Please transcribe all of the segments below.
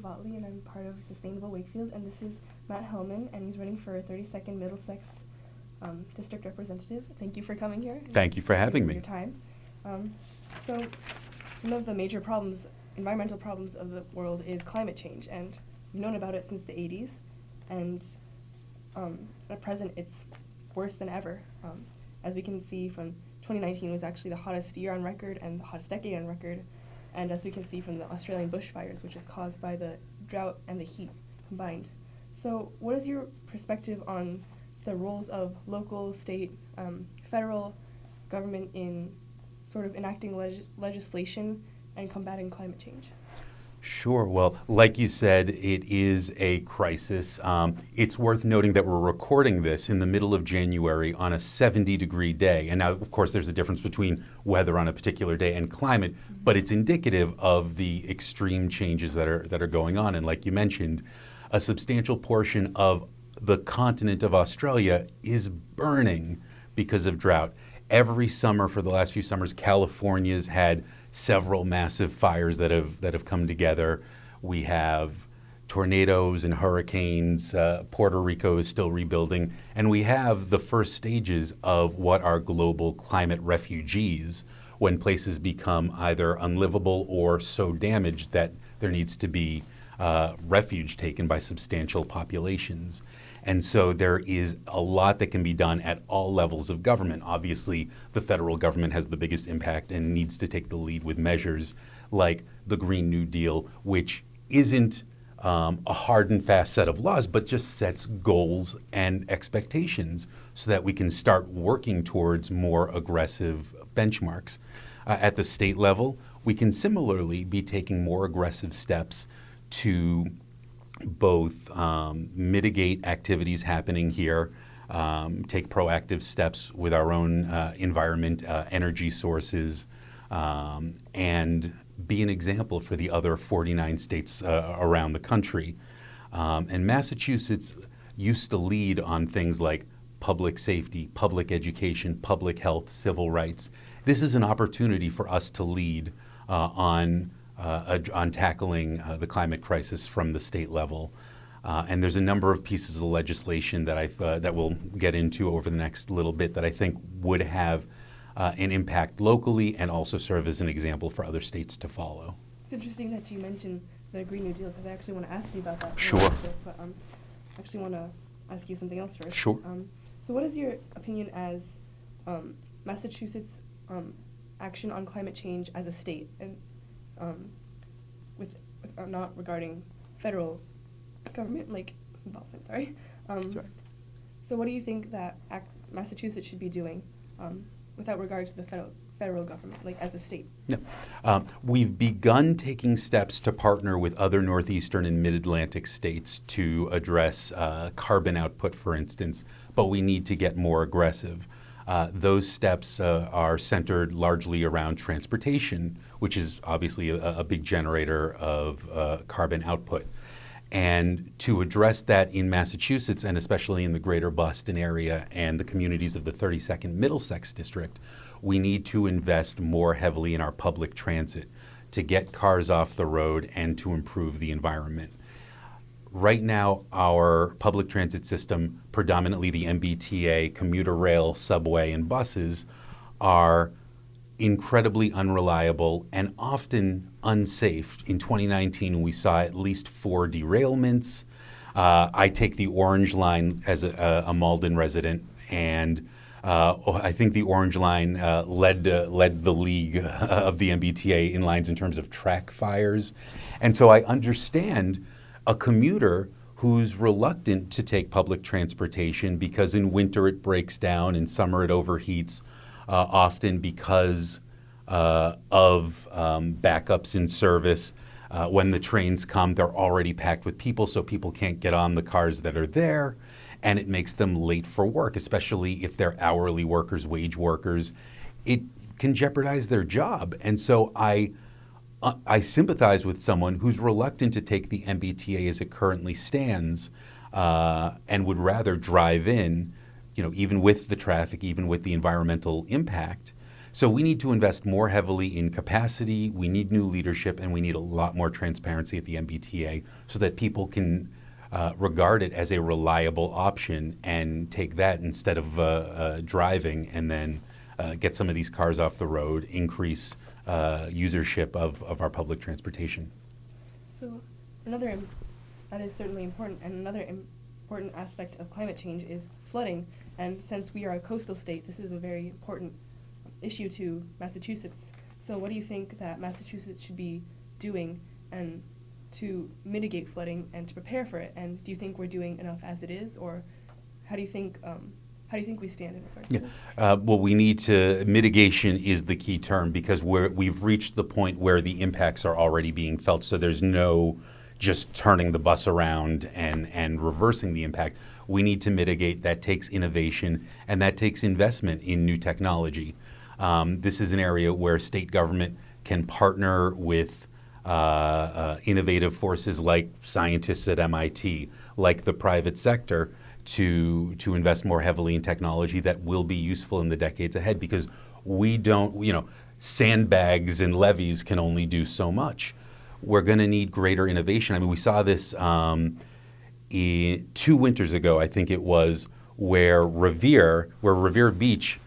Botley, and I'm part of Sustainable Wakefield, and this is Matt Helman, and he's running for 32nd Middlesex District Representative. Thank you for coming here. Thank you for having me. Your time. So one of the major problems, environmental problems of the world is climate change, and we've known about it since the 80s, and at present it's worse than ever. As we can see from 2019 was actually the hottest year on record and the hottest decade on record, and as we can see from the Australian bushfires, which is caused by the drought and the heat combined. So what is your perspective on the roles of local, state, federal government in sort of enacting legislation and combating climate change? Sure. Well, like you said, it is a crisis. It's worth noting that we're recording this in the middle of January on a 70-degree day. And now, of course, there's a difference between weather on a particular day and climate, but it's indicative of the extreme changes that are going on. And like you mentioned, a substantial portion of the continent of Australia is burning because of drought. Every summer for the last few summers, California's had several massive fires that have come together. We have tornadoes and hurricanes. Puerto Rico is still rebuilding. And we have the first stages of what are global climate refugees, when places become either unlivable or so damaged that there needs to be refuge taken by substantial populations. And so there is a lot that can be done at all levels of government. Obviously, the federal government has the biggest impact and needs to take the lead with measures like the Green New Deal, which isn't a hard and fast set of laws, but just sets goals and expectations so that we can start working towards more aggressive benchmarks. At the state level, we can similarly be taking more aggressive steps to both mitigate activities happening here, take proactive steps with our own environment, energy sources, and be an example for the other 49 states around the country. And Massachusetts used to lead on things like public safety, public education, public health, civil rights. This is an opportunity for us to lead on tackling the climate crisis from the state level. And there's a number of pieces of legislation that we'll get into over the next little bit that I think would have an impact locally and also serve as an example for other states to follow. It's interesting that you mentioned the Green New Deal, because I actually want to ask you about that. Sure. But I actually want to ask you something else first. Sure. So what is your opinion as Massachusetts' action on climate change as a state, and with not regarding federal government involvement? Sorry. Sorry. So what do you think that Massachusetts should be doing without regard to the federal government, as a state? Yeah. We've begun taking steps to partner with other northeastern and mid-Atlantic states to address carbon output, for instance, but we need to get more aggressive. Those steps are centered largely around transportation, which is obviously a big generator of carbon output. And to address that in Massachusetts, and especially in the greater Boston area and the communities of the 32nd Middlesex District, we need to invest more heavily in our public transit to get cars off the road and to improve the environment. Right now, our public transit system, predominantly the MBTA, commuter rail, subway, and buses, are incredibly unreliable and often unsafe. In 2019, we saw at least 4 derailments. I take the Orange Line as a Malden resident, and I think the Orange Line led the league of the MBTA in lines in terms of track fires. And so I understand a commuter who's reluctant to take public transportation because in winter it breaks down, in summer it overheats, often because of backups in service. When the trains come, they're already packed with people, so people can't get on the cars that are there, and it makes them late for work, especially if they're hourly workers, wage workers. It can jeopardize their job. And so I sympathize with someone who's reluctant to take the MBTA as it currently stands, and would rather drive in, even with the traffic, even with the environmental impact, So we need to invest more heavily in capacity, we need new leadership, and we need a lot more transparency at the MBTA so that people can regard it as a reliable option and take that instead of driving, and then get some of these cars off the road, increase usership of our public transportation. So that is certainly important, and another important aspect of climate change is flooding. And since we are a coastal state, this is a very important issue to Massachusetts. So what do you think that Massachusetts should be doing and to mitigate flooding and to prepare for it? And do you think we're doing enough as it is, or how do you think we stand in regards to this? Well, we need to, mitigation is the key term, because we've reached the point where the impacts are already being felt. So there's no just turning the bus around and reversing the impact. We need to mitigate. That takes innovation, and that takes investment in new technology. This is an area where state government can partner with innovative forces like scientists at MIT, like the private sector, to invest more heavily in technology that will be useful in the decades ahead, because we don't, sandbags and levees can only do so much. We're going to need greater innovation. I mean, we saw this 2 winters ago, I think it was, where Revere Beach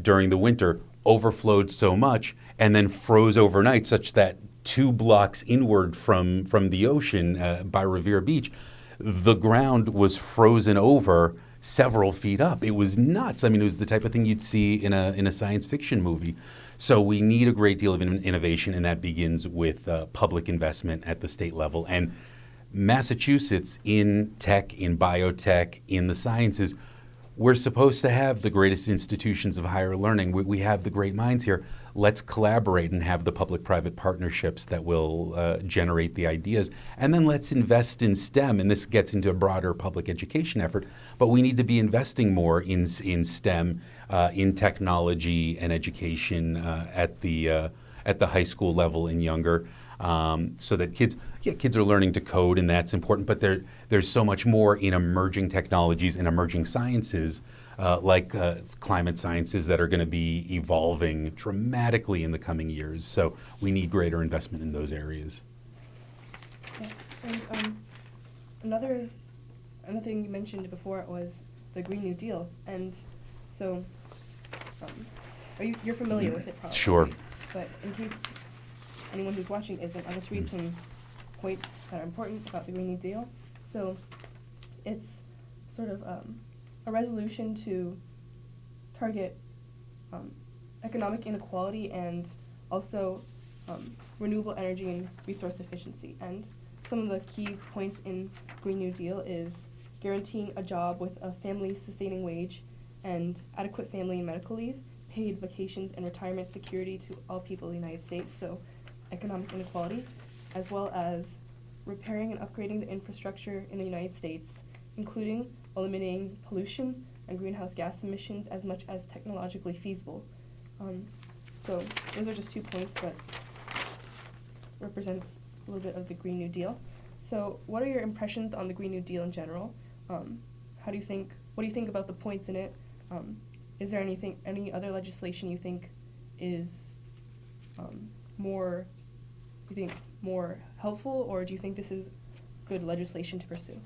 during the winter overflowed so much and then froze overnight, such that 2 blocks inward from the ocean by Revere Beach, the ground was frozen over several feet up. It was nuts. I mean, it was the type of thing you'd see in a science fiction movie. So we need a great deal of innovation, and that begins with public investment at the state level. And Massachusetts, in tech, in biotech, in the sciences, we're supposed to have the greatest institutions of higher learning. We have the great minds here. Let's collaborate and have the public-private partnerships that will generate the ideas. And then let's invest in STEM, and this gets into a broader public education effort. But we need to be investing more in STEM, in technology and education at the high school level and younger, so that kids are learning to code, and that's important. But there's so much more in emerging technologies and emerging sciences, like climate sciences, that are going to be evolving dramatically in the coming years. So we need greater investment in those areas. Yes, and another thing you mentioned before was the Green New Deal, and so you're familiar with it probably. Sure. But in case anyone who's watching isn't, I'll just read some points that are important about the Green New Deal. So it's sort of a resolution to target economic inequality and also renewable energy and resource efficiency. And some of the key points in Green New Deal is guaranteeing a job with a family-sustaining wage and adequate family and medical leave, paid vacations and retirement security to all people in the United States, so economic inequality, as well as repairing and upgrading the infrastructure in the United States, including eliminating pollution and greenhouse gas emissions as much as technologically feasible. So those are just 2 points, but represents a little bit of the Green New Deal. So what are your impressions on the Green New Deal in general? What do you think about the points in it? Is there any other legislation you think is more helpful, or do you think this is good legislation to pursue?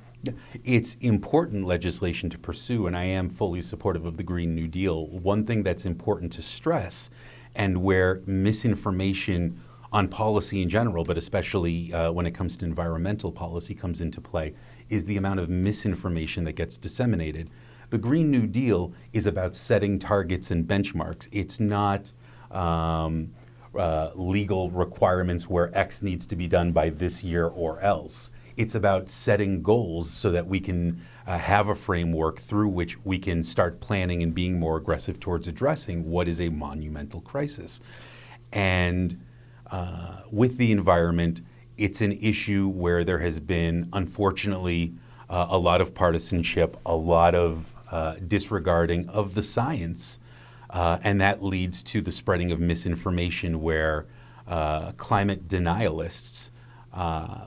It's important legislation to pursue, and I am fully supportive of the Green New Deal. One thing that's important to stress, and where misinformation on policy in general, but especially when it comes to environmental policy, comes into play, is the amount of misinformation that gets disseminated. The Green New Deal is about setting targets and benchmarks. It's not legal requirements where X needs to be done by this year or else. It's about setting goals so that we can have a framework through which we can start planning and being more aggressive towards addressing what is a monumental crisis. And with the environment, it's an issue where there has been, unfortunately, a lot of partisanship, a lot of disregarding of the science, and that leads to the spreading of misinformation where climate denialists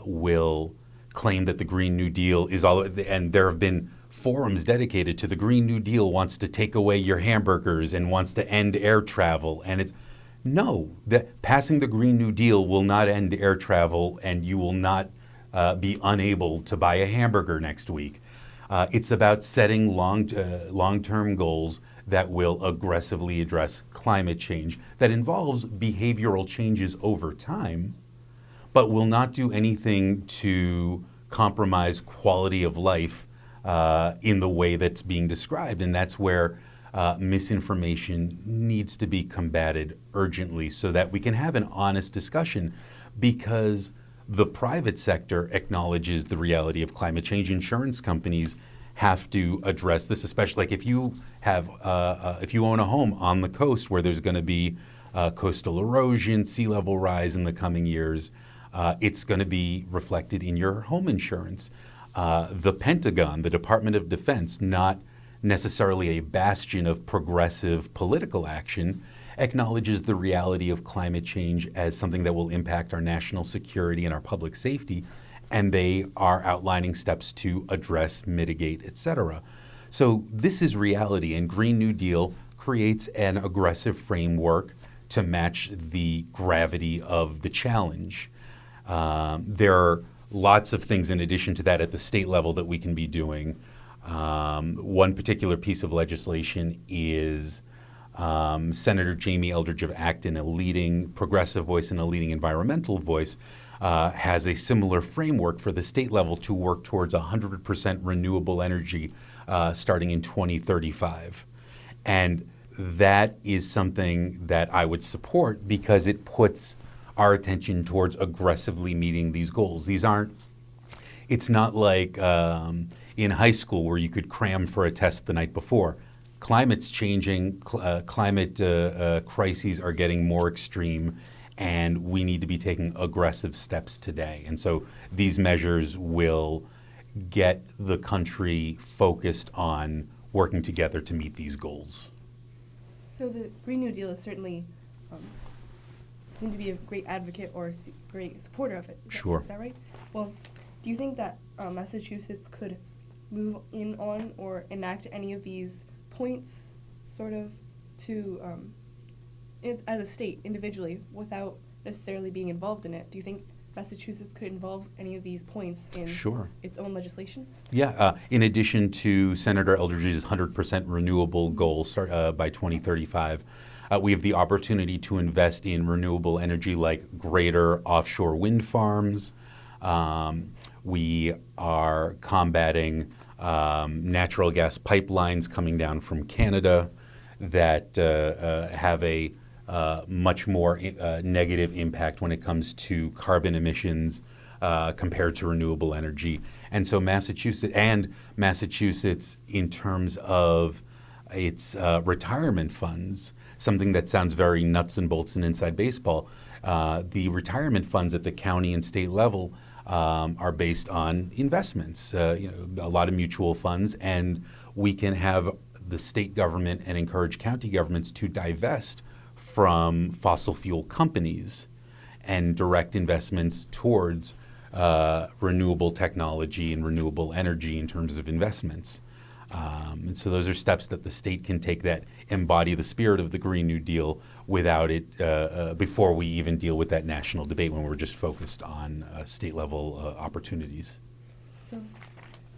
will claim that the Green New Deal is all, and there have been forums dedicated to the Green New Deal wants to take away your hamburgers and wants to end air travel. And it's no, that passing the Green New Deal will not end air travel, and you will not be unable to buy a hamburger next week. It's about setting long-term goals that will aggressively address climate change that involves behavioral changes over time, but will not do anything to compromise quality of life in the way that's being described. And that's where misinformation needs to be combated urgently so that we can have an honest discussion, because the private sector acknowledges the reality of climate change. Insurance companies have to address this, especially like if you own a home on the coast where there's going to be coastal erosion, sea level rise in the coming years. It's going to be reflected in your home insurance. The Pentagon, the Department of Defense, not necessarily a bastion of progressive political action, acknowledges the reality of climate change as something that will impact our national security and our public safety, and they are outlining steps to address, mitigate, etc. So this is reality, and Green New Deal creates an aggressive framework to match the gravity of the challenge. There are lots of things in addition to that at the state level that we can be doing. One particular piece of legislation is Senator Jamie Eldridge of Acton, a leading progressive voice and a leading environmental voice, has a similar framework for the state level to work towards 100% renewable energy starting in 2035. And that is something that I would support because it puts our attention towards aggressively meeting these goals. It's not like in high school where you could cram for a test the night before. Climate's changing, climate crises are getting more extreme, and we need to be taking aggressive steps today. And so these measures will get the country focused on working together to meet these goals. So the Green New Deal is certainly seem to be a great advocate or great supporter of it. Sure. Is that right? Well, do you think that Massachusetts could move in on or enact any of these points sort of to, as a state individually without necessarily being involved in it? Do you think Massachusetts could involve any of these points in its own legislation? Yeah. In addition to Senator Eldridge's 100% renewable goal by 2035, we have the opportunity to invest in renewable energy like greater offshore wind farms. We are combating natural gas pipelines coming down from Canada that have a much more negative impact when it comes to carbon emissions compared to renewable energy. And so Massachusetts, in terms of its retirement funds, something that sounds very nuts and bolts and inside baseball, the retirement funds at the county and state level are based on investments, a lot of mutual funds, and we can have the state government and encourage county governments to divest from fossil fuel companies and direct investments towards renewable technology and renewable energy in terms of investments. And so those are steps that the state can take that embody the spirit of the Green New Deal without it, before we even deal with that national debate when we're just focused on state level opportunities. So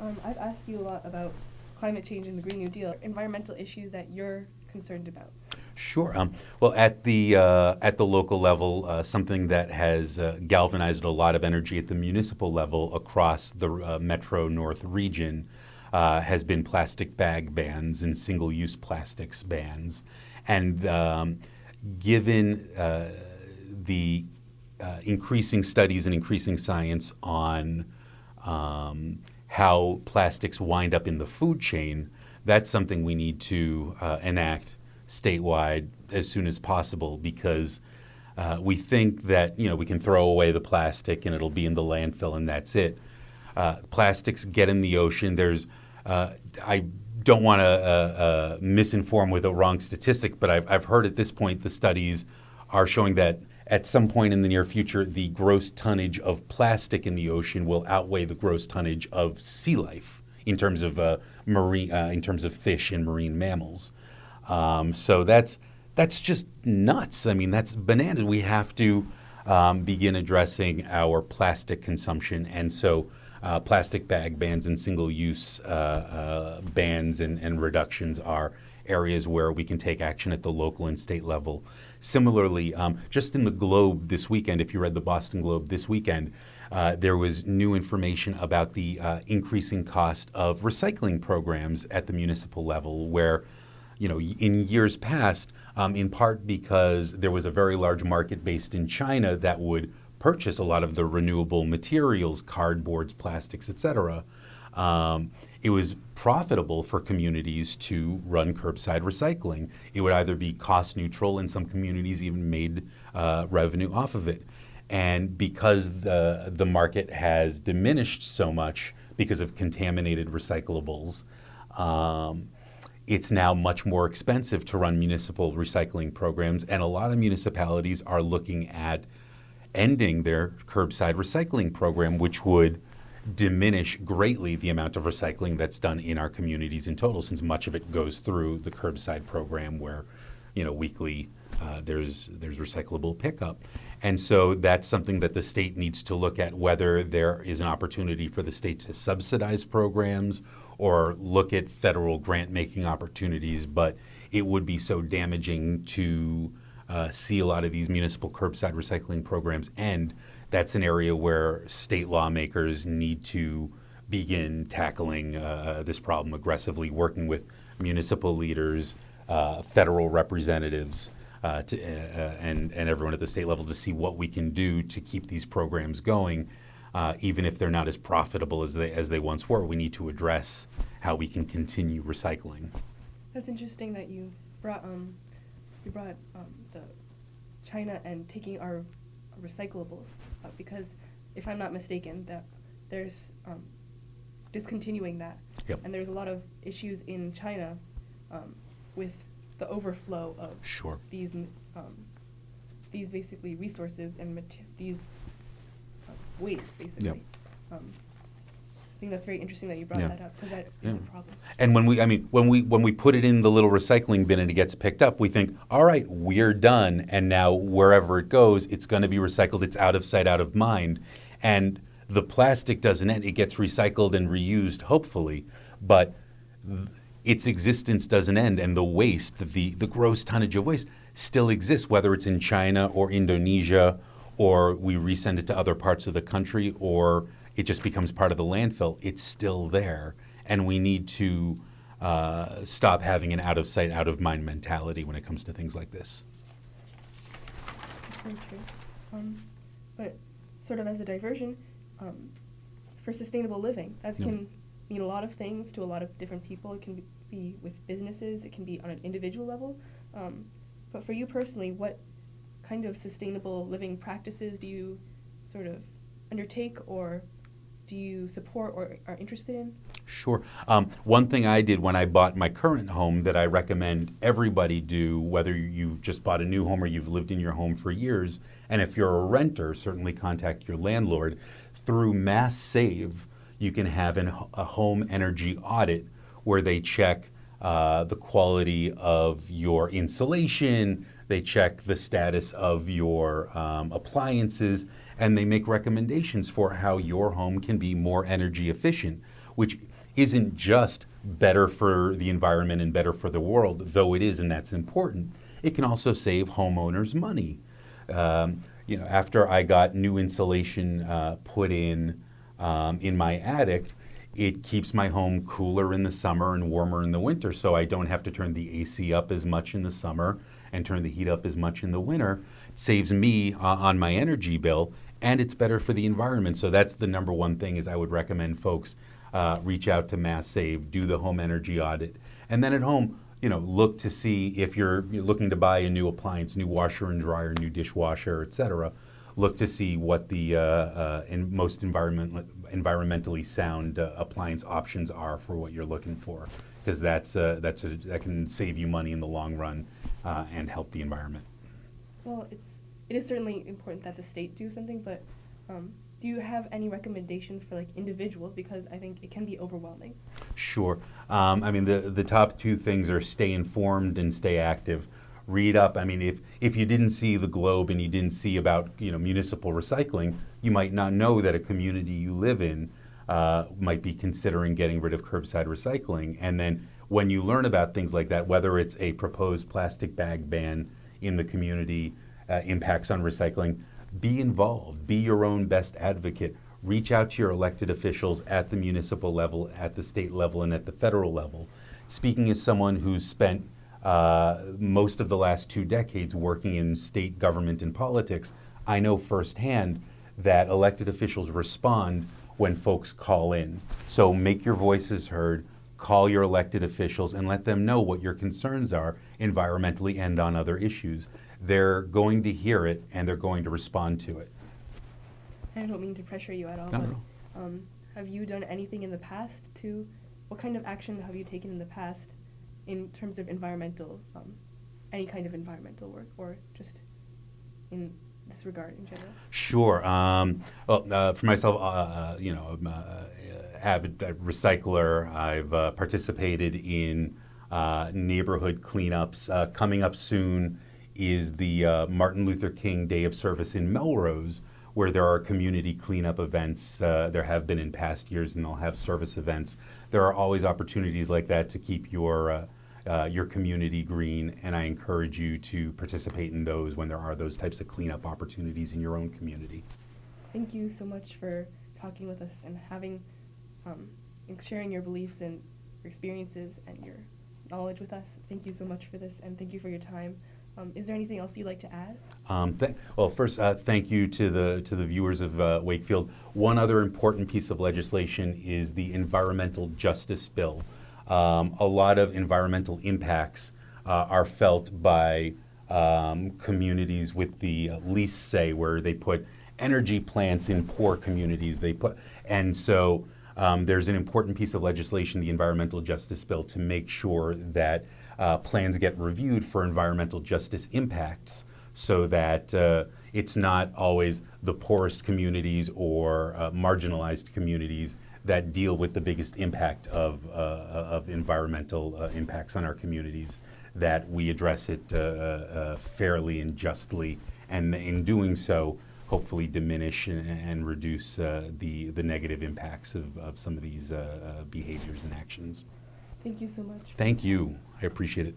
I've asked you a lot about climate change and the Green New Deal, environmental issues that you're concerned about. Sure. Well, at the local level, something that has galvanized a lot of energy at the municipal level across the Metro North region has been plastic bag bans and single-use plastics bans. And given the increasing studies and increasing science on how plastics wind up in the food chain, that's something we need to enact statewide as soon as possible, because we think that we can throw away the plastic and it'll be in the landfill and that's it. Plastics get in the ocean. I don't want to misinform with a wrong statistic, but I've heard at this point the studies are showing that at some point in the near future, the gross tonnage of plastic in the ocean will outweigh the gross tonnage of sea life in terms of in terms of fish and marine mammals. So that's just nuts. I mean, that's bananas. We have to begin addressing our plastic consumption, and so plastic bag bans and single-use bans and reductions are areas where we can take action at the local and state level. Similarly, just in the Globe this weekend, if you read the Boston Globe this weekend, there was new information about the increasing cost of recycling programs at the municipal level, where, in years past, in part because there was a very large market based in China that would purchase a lot of the renewable materials, cardboards, plastics, etc. It was profitable for communities to run curbside recycling. It would either be cost neutral, and some communities even made revenue off of it. And because the market has diminished so much because of contaminated recyclables, it's now much more expensive to run municipal recycling programs, and a lot of municipalities are looking at ending their curbside recycling program, which would diminish greatly the amount of recycling that's done in our communities in total, since much of it goes through the curbside program where, weekly there's recyclable pickup. And so that's something that the state needs to look at, whether there is an opportunity for the state to subsidize programs or look at federal grant-making opportunities. But it would be so damaging to see a lot of these municipal curbside recycling programs end. That's an area where state lawmakers need to begin tackling this problem aggressively, working with municipal leaders, federal representatives, and everyone at the state level to see what we can do to keep these programs going, even if they're not as profitable as they once were. We need to address how we can continue recycling. That's interesting that you brought the China and taking our recyclables, because if I'm not mistaken, that there's discontinuing that. Yep. And there's a lot of issues in China with the overflow of Sure. these basically resources and these waste, basically. Yep. I think that's very interesting that you brought Yeah. that up, because that is a problem. And when we put it in the little recycling bin and it gets picked up, we think, all right, we're done. And now wherever it goes, it's going to be recycled. It's out of sight, out of mind. And the plastic doesn't end. It gets recycled and reused, hopefully. But its existence doesn't end. And the waste, the gross tonnage of waste still exists, whether it's in China or Indonesia, or we resend it to other parts of the country, or it just becomes part of the landfill. It's still there, and we need to stop having an out-of-sight, out-of-mind mentality when it comes to things like this. That's very true. But sort of as a diversion, for sustainable living, that can mean a lot of things to a lot of different people. It can be with businesses, it can be on an individual level. But for you personally, what kind of sustainable living practices do you sort of undertake, or do you support or are interested in? Sure. One thing I did when I bought my current home that I recommend everybody do, whether you've just bought a new home or you've lived in your home for years, and if you're a renter, certainly contact your landlord. Through Mass Save, you can have a home energy audit where they check the quality of your insulation, they check the status of your appliances, and they make recommendations for how your home can be more energy efficient, which isn't just better for the environment and better for the world, though it is, and that's important. It can also save homeowners money. After I got new insulation put in my attic, it keeps my home cooler in the summer and warmer in the winter, so I don't have to turn the AC up as much in the summer and turn the heat up as much in the winter. It saves me on my energy bill, and it's better for the environment. So that's the number one thing is I would recommend folks reach out to Mass Save, do the home energy audit, and then at home, look to see if you're looking to buy a new appliance, new washer and dryer, new dishwasher, etc. Look to see what the most environmentally sound appliance options are for what you're looking for, because that can save you money in the long run and help the environment. Well, it is certainly important that the state do something, but do you have any recommendations for like individuals, because I think it can be overwhelming? Sure. I mean, the top two things are stay informed and stay active. Read up. I mean, if you didn't see the Globe and you didn't see about municipal recycling, you might not know that a community you live in might be considering getting rid of curbside recycling. And then when you learn about things like that, whether it's a proposed plastic bag ban in the community, impacts on recycling, be involved. Be your own best advocate. Reach out to your elected officials at the municipal level, at the state level, and at the federal level. Speaking as someone who's spent most of the last 2 decades working in state government and politics, I know firsthand that elected officials respond when folks call in. So make your voices heard, call your elected officials, and let them know what your concerns are environmentally and on other issues. They're going to hear it and they're going to respond to it. I don't mean to pressure you at all, Not but at all. Have you done anything in the past what kind of action have you taken in the past in terms of environmental, any kind of environmental work, or just in this regard in general? Sure. For myself, I'm an avid recycler. I've participated in neighborhood cleanups. Coming up soon is the Martin Luther King Day of Service in Melrose, where there are community cleanup events. There have been in past years, and they'll have service events. There are always opportunities like that to keep your community green, and I encourage you to participate in those when there are those types of cleanup opportunities in your own community. Thank you so much for talking with us and and sharing your beliefs and your experiences and your knowledge with us. Thank you so much for this, and thank you for your time. Is there anything else you'd like to add? First, thank you to the viewers of Wakefield. One other important piece of legislation is the Environmental Justice Bill. A lot of environmental impacts are felt by communities with the least say, where they put energy plants in poor communities. So there's an important piece of legislation, the Environmental Justice Bill, to make sure that plans get reviewed for environmental justice impacts, so that it's not always the poorest communities or marginalized communities that deal with the biggest impact of environmental impacts on our communities, that we address it fairly and justly, and in doing so, hopefully diminish and reduce the negative impacts of some of these behaviors and actions. Thank you so much. Thank you. I appreciate it.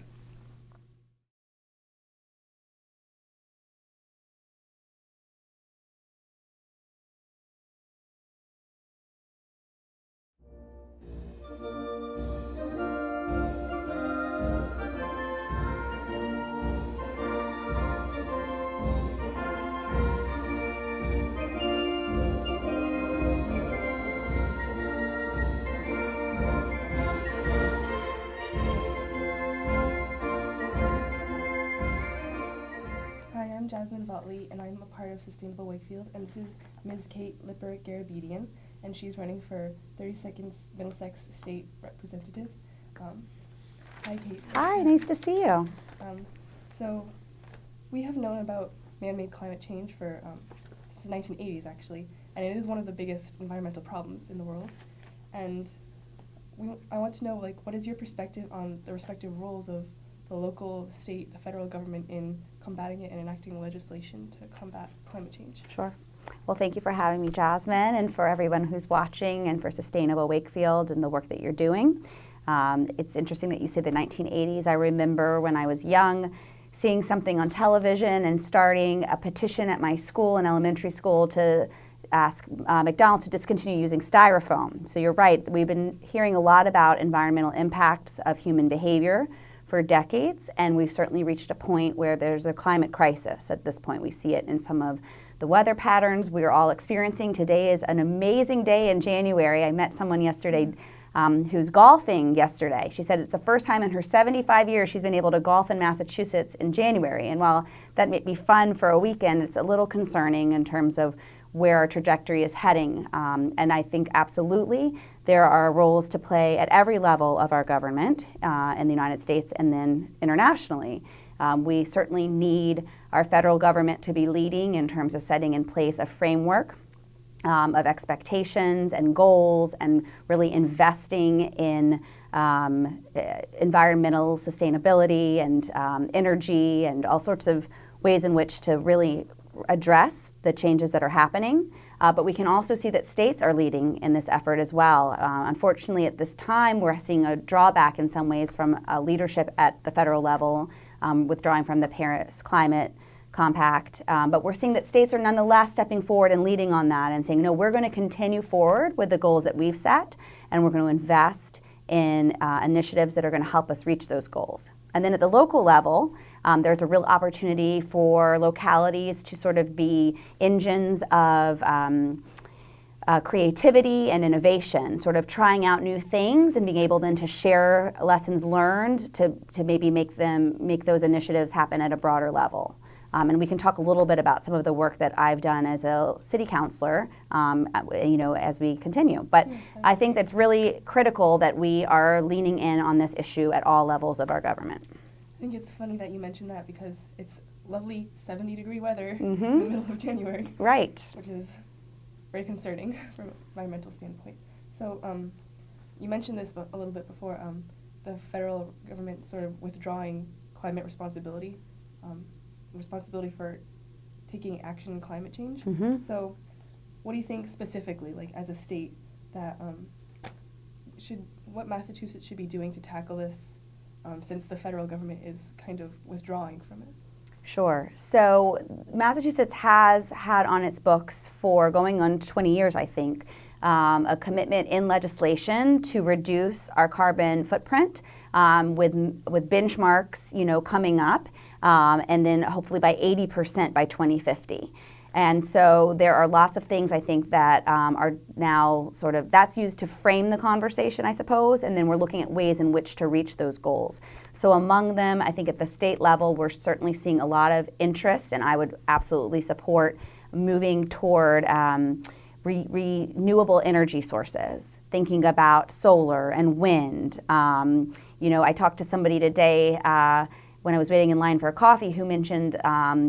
Hi, I'm Jasmine, and I'm a part of Sustainable Wakefield, and this is Ms. Kate Lipper-Garabedian, and she's running for 32nd Middlesex State Representative. Hi, Kate. Hi, nice to see you. So we have known about man-made climate change for since the 1980s, actually, and it is one of the biggest environmental problems in the world. And I want to know, what is your perspective on the respective roles of the local, state, the federal government in combating it and enacting legislation to combat climate change? Sure. Well, thank you for having me, Jasmine, and for everyone who's watching, and for Sustainable Wakefield and the work that you're doing. It's interesting that you say the 1980s. I remember when I was young, seeing something on television and starting a petition at my school, in elementary school, to ask McDonald's to discontinue using styrofoam. So you're right, we've been hearing a lot about environmental impacts of human behavior for decades, and we've certainly reached a point where there's a climate crisis at this point. We see it in some of the weather patterns we're all experiencing. Today is an amazing day in January. I met someone yesterday who's golfing yesterday. She said it's the first time in her 75 years she's been able to golf in Massachusetts in January. And while that may be fun for a weekend, it's a little concerning in terms of where our trajectory is heading. And I think absolutely there are roles to play at every level of our government in the United States and then internationally. We certainly need our federal government to be leading in terms of setting in place a framework of expectations and goals, and really investing in environmental sustainability and energy and all sorts of ways in which to really address the changes that are happening. But we can also see that states are leading in this effort as well. Unfortunately, at this time, we're seeing a drawback in some ways from leadership at the federal level, withdrawing from the Paris Climate Compact. But we're seeing that states are nonetheless stepping forward and leading on that and saying, no, we're going to continue forward with the goals that we've set, and we're going to invest in initiatives that are going to help us reach those goals. And then at the local level, there's a real opportunity for localities to sort of be engines of creativity and innovation, sort of trying out new things and being able then to share lessons learned to maybe make those initiatives happen at a broader level. And we can talk a little bit about some of the work that I've done as a city councilor, as we continue. But I think that's really critical that we are leaning in on this issue at all levels of our government. I think it's funny that you mentioned that because it's lovely 70-degree weather Mm-hmm. in the middle of January. Right. Which is very concerning from an environmental standpoint. So you mentioned this a little bit before, the federal government sort of withdrawing climate responsibility for taking action in climate change. Mm-hmm. So what do you think specifically, like as a state, that what Massachusetts should be doing to tackle this, since the federal government is kind of withdrawing from it? Sure. So Massachusetts has had on its books for going on 20 years, I think, a commitment in legislation to reduce our carbon footprint with benchmarks, coming up, and then hopefully by 80% by 2050. And so there are lots of things I think that are now sort of, that's used to frame the conversation, I suppose, and then we're looking at ways in which to reach those goals. So among them, I think at the state level, we're certainly seeing a lot of interest, and I would absolutely support moving toward renewable energy sources, thinking about solar and wind. I talked to somebody today when I was waiting in line for a coffee who mentioned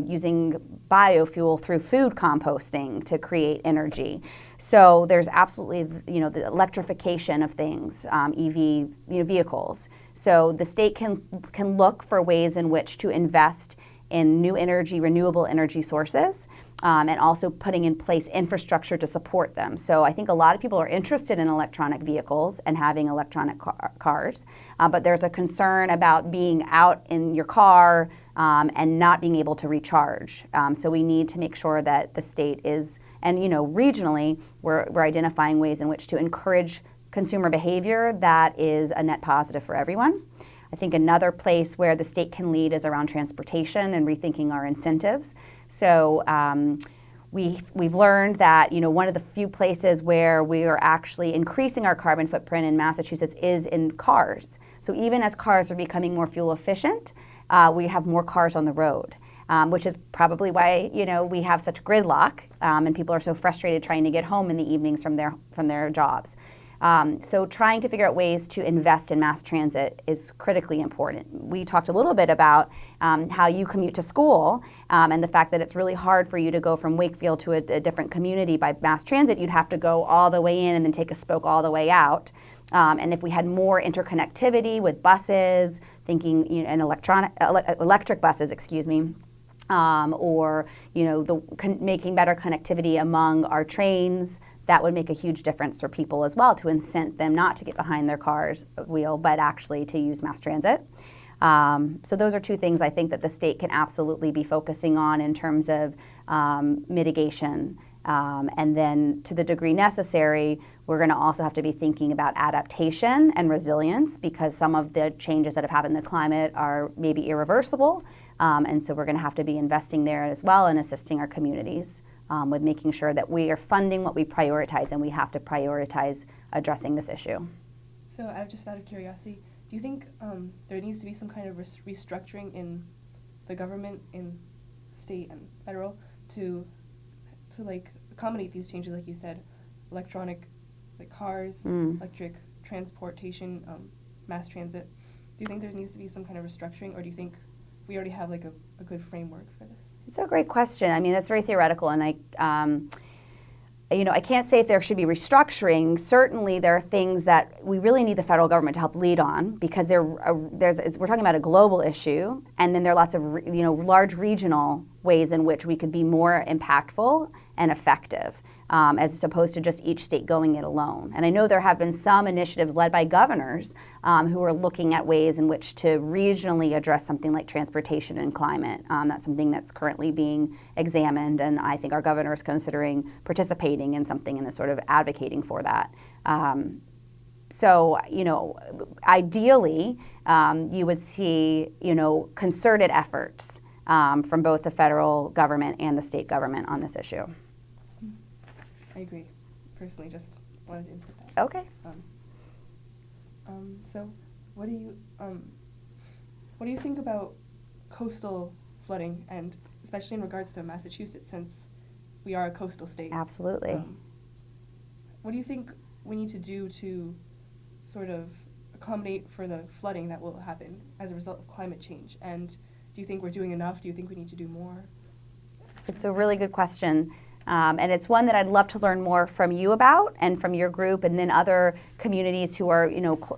using biofuel through food composting to create energy. So there's absolutely, the electrification of things, EV vehicles. So the state can look for ways in which to invest in new energy, renewable energy sources, and also putting in place infrastructure to support them. So I think a lot of people are interested in electronic vehicles and having electronic cars, but there's a concern about being out in your car and not being able to recharge. So we need to make sure that the state is, and regionally, we're identifying ways in which to encourage consumer behavior that is a net positive for everyone. I think another place where the state can lead is around transportation and rethinking our incentives. So we've learned that one of the few places where we are actually increasing our carbon footprint in Massachusetts is in cars. So even as cars are becoming more fuel efficient, we have more cars on the road, which is probably why we have such gridlock and people are so frustrated trying to get home in the evenings from their jobs. So trying to figure out ways to invest in mass transit is critically important. We talked a little bit about how you commute to school and the fact that it's really hard for you to go from Wakefield to a different community by mass transit. You'd have to go all the way in and then take a spoke all the way out. And if we had more interconnectivity with buses, thinking and electric buses, or making better connectivity among our trains, that would make a huge difference for people as well, to incent them not to get behind their car's wheel, but actually to use mass transit. So those are two things I think that the state can absolutely be focusing on in terms of mitigation. And then to the degree necessary, we're going to also have to be thinking about adaptation and resilience, because some of the changes that have happened in the climate are maybe irreversible. And so we're going to have to be investing there as well and assisting our communities with making sure that we are funding what we prioritize, and we have to prioritize addressing this issue. So out of curiosity, do you think there needs to be some kind of restructuring in the government, in state and federal, to accommodate these changes, like you said, electronic cars, electric transportation, mass transit? Do you think there needs to be some kind of restructuring, or do you think we already have a good framework for this? It's a great question. I mean, that's very theoretical, and I can't say if there should be restructuring. Certainly, there are things that we really need the federal government to help lead on, because we're talking about a global issue, and then there are lots of large regional ways in which we could be more impactful and effective, as opposed to just each state going it alone. And I know there have been some initiatives led by governors who are looking at ways in which to regionally address something like transportation and climate. That's something that's currently being examined, and I think our governor is considering participating in something and is sort of advocating for that. So, ideally, you would see, concerted efforts from both the federal government and the state government on this issue. I agree. Personally, just wanted to input that. Okay. So, what do you think about coastal flooding, and especially in regards to Massachusetts, since we are a coastal state? Absolutely. What do you think we need to do to sort of accommodate for the flooding that will happen as a result of climate change? And do you think we're doing enough? Do you think we need to do more? It's a really good question. And it's one that I'd love to learn more from you about, and from your group, and then other communities who are,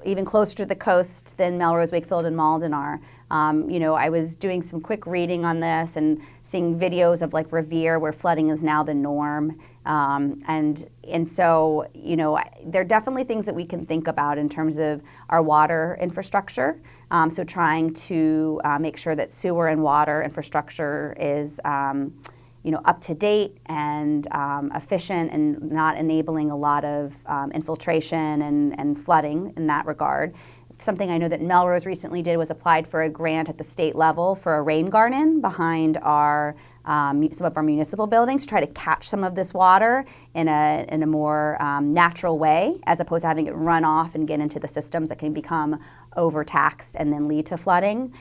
even closer to the coast than Melrose, Wakefield, and Malden are. I was doing some quick reading on this and seeing videos of like Revere, where flooding is now the norm. And so, there are definitely things that we can think about in terms of our water infrastructure. So trying to make sure that sewer and water infrastructure is up to date and efficient, and not enabling a lot of infiltration and flooding in that regard. Something I know that Melrose recently did was applied for a grant at the state level for a rain garden behind some of our municipal buildings, to try to catch some of this water in a more natural way, as opposed to having it run off and get into the systems that can become overtaxed and then lead to flooding.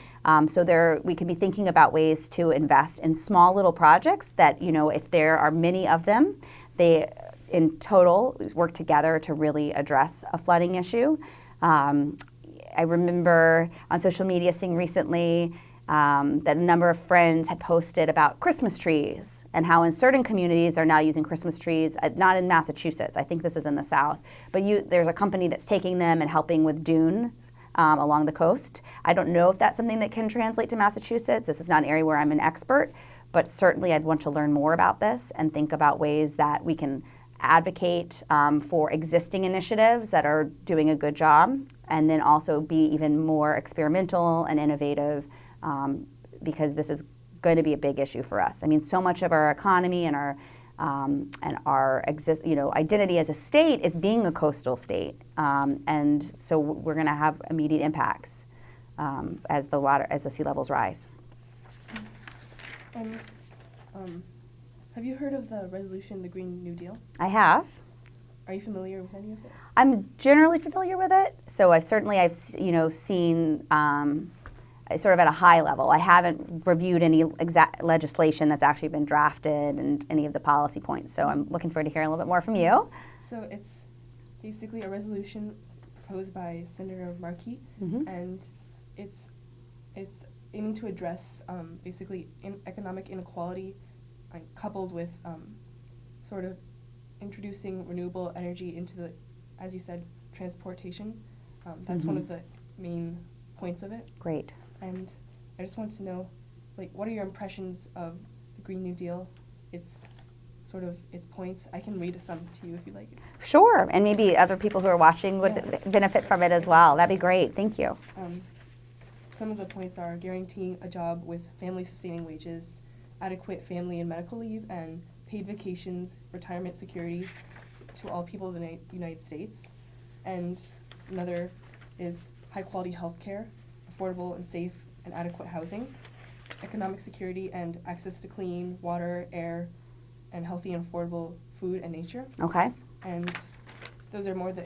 So we could be thinking about ways to invest in small little projects that, if there are many of them, they in total work together to really address a flooding issue. I remember on social media seeing recently that a number of friends had posted about Christmas trees, and how in certain communities are now using Christmas trees, not in Massachusetts, I think this is in the South, but there's a company that's taking them and helping with dunes along the coast. I don't know if that's something that can translate to Massachusetts. This is not an area where I'm an expert, but certainly I'd want to learn more about this and think about ways that we can advocate for existing initiatives that are doing a good job, and then also be even more experimental and innovative, because this is going to be a big issue for us. I mean, so much of our economy and our identity as a state is being a coastal state, and so we're going to have immediate impacts as the sea levels rise. And have you heard of the resolution, the Green New Deal? I have. Are you familiar with any of it? I'm generally familiar with it, so I've seen sort of at a high level. I haven't reviewed any exact legislation that's actually been drafted and any of the policy points, so I'm looking forward to hearing a little bit more from you. So it's basically a resolution proposed by Senator Markey, and it's aiming to address basically economic inequality, coupled with sort of introducing renewable energy into the, as you said, transportation. That's one of the main points of it. Great. And I just want to know, what are your impressions of the Green New Deal? Its points. I can read some to you if you like. Sure, and maybe other people who are watching would benefit from it as well. That'd be great. Thank you. Some of the points are guaranteeing a job with family-sustaining wages, adequate family and medical leave, and paid vacations, retirement security to all people of the United States. And another is high-quality health care, affordable and safe and adequate housing, economic security and access to clean water, air, and healthy and affordable food and nature. Okay. And those are more the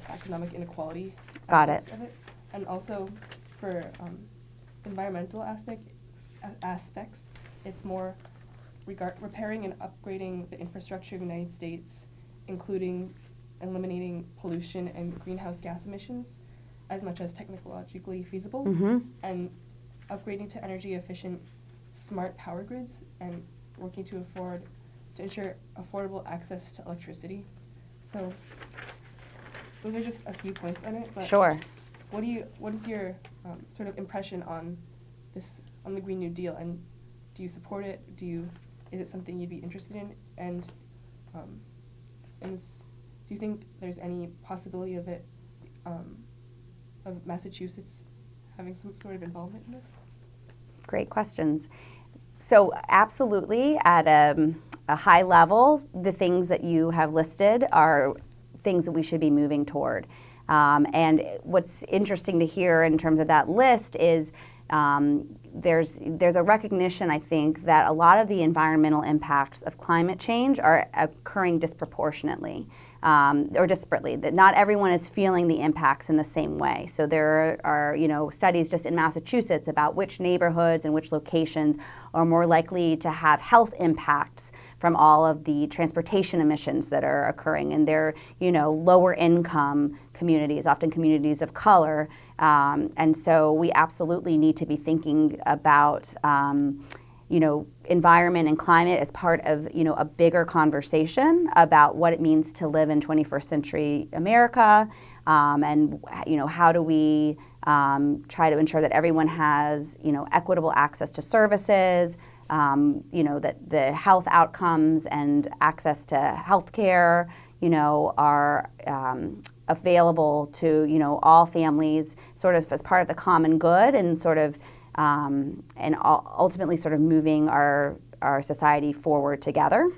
economic inequality aspects of it. And also for environmental aspects, it's more repairing and upgrading the infrastructure of the United States, including eliminating pollution and greenhouse gas emissions as much as technologically feasible, and upgrading to energy efficient smart power grids, and working to afford to ensure affordable access to electricity. So those are just a few points on it. But Sure. what is your sort of impression on the Green New Deal, and do you support it? Is it something you'd be interested in? And do you think there's any possibility of it, of Massachusetts having some sort of involvement in this? Great questions. So absolutely, at a high level, the things that you have listed are things that we should be moving toward. And what's interesting to hear in terms of that list is there's a recognition, I think, that a lot of the environmental impacts of climate change are occurring disproportionately or disparately, that not everyone is feeling the impacts in the same way. So there are, studies just in Massachusetts about which neighborhoods and which locations are more likely to have health impacts from all of the transportation emissions that are occurring. And they're, lower income communities, often communities of color. And so we absolutely need to be thinking about environment and climate as part of, a bigger conversation about what it means to live in 21st century America, and, how do we try to ensure that everyone has, equitable access to services, that the health outcomes and access to health care, are available to, all families sort of as part of the common good and sort of and ultimately sort of moving our society forward together.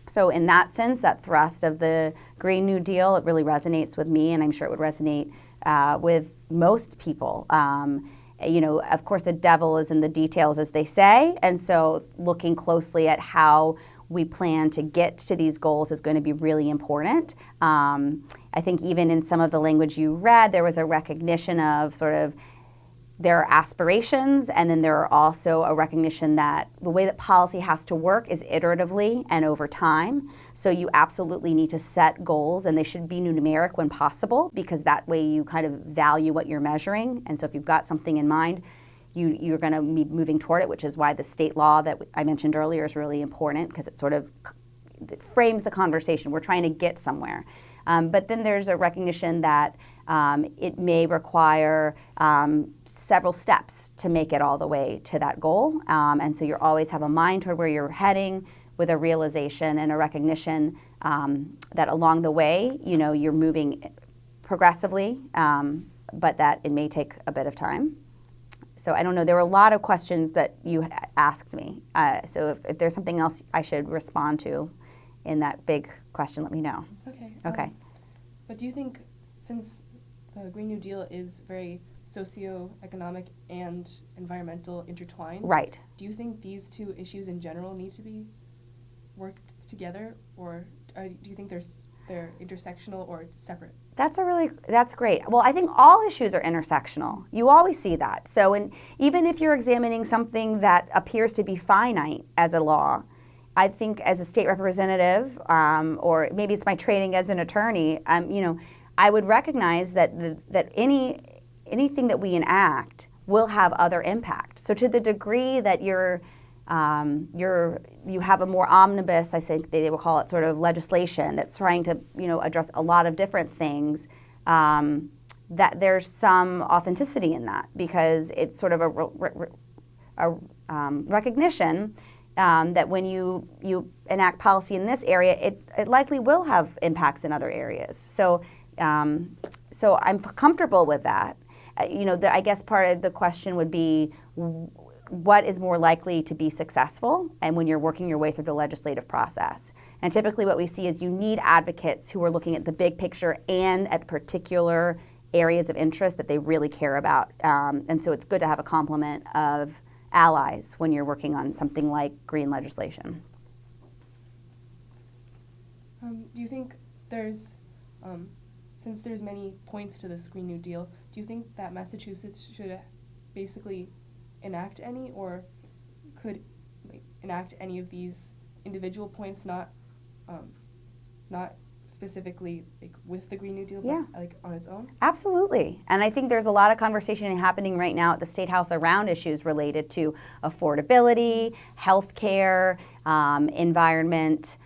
So in that sense, that thrust of the Green New Deal, it really resonates with me, and I'm sure it would resonate with most people. Of course, the devil is in the details, as they say, and so looking closely at how we plan to get to these goals is going to be really important. I think even in some of the language you read, there was a recognition of sort of there are aspirations, and then there are also a recognition that the way that policy has to work is iteratively and over time. So you absolutely need to set goals, and they should be numeric when possible, because that way you kind of value what you're measuring. And so if you've got something in mind, you're going to be moving toward it, which is why the state law that I mentioned earlier is really important, because it sort of frames the conversation. We're trying to get somewhere. But then there's a recognition that it may require several steps to make it all the way to that goal. And so you always have a mind toward where you're heading, with a realization and a recognition that along the way, you're moving progressively, but that it may take a bit of time. So I don't know, there were a lot of questions that you asked me. So if there's something else I should respond to in that big question, let me know. Okay. Okay. But do you think, since the Green New Deal is very socioeconomic and environmental intertwined, Right. do you think these two issues in general need to be worked together, or do you think they're intersectional or separate? That's great. Well, I think all issues are intersectional. You always see that. So even if you're examining something that appears to be finite as a law, I think as a state representative, or maybe it's my training as an attorney, I would recognize that anything that we enact will have other impacts. So to the degree that you have a more omnibus, I think they will call it, sort of legislation that's trying to address a lot of different things, that there's some authenticity in that, because it's sort of a recognition that when you enact policy in this area, it likely will have impacts in other areas. So I'm comfortable with that. I guess part of the question would be, what is more likely to be successful, and when you're working your way through the legislative process. And typically what we see is you need advocates who are looking at the big picture and at particular areas of interest that they really care about. And so it's good to have a complement of allies when you're working on something like green legislation. Do you think since there's many points to this Green New Deal, do you think that Massachusetts should basically enact any, or could enact any of these individual points, not specifically like with the Green New Deal, Yeah. but like on its own? Absolutely. And I think there's a lot of conversation happening right now at the State House around issues related to affordability, healthcare, environment,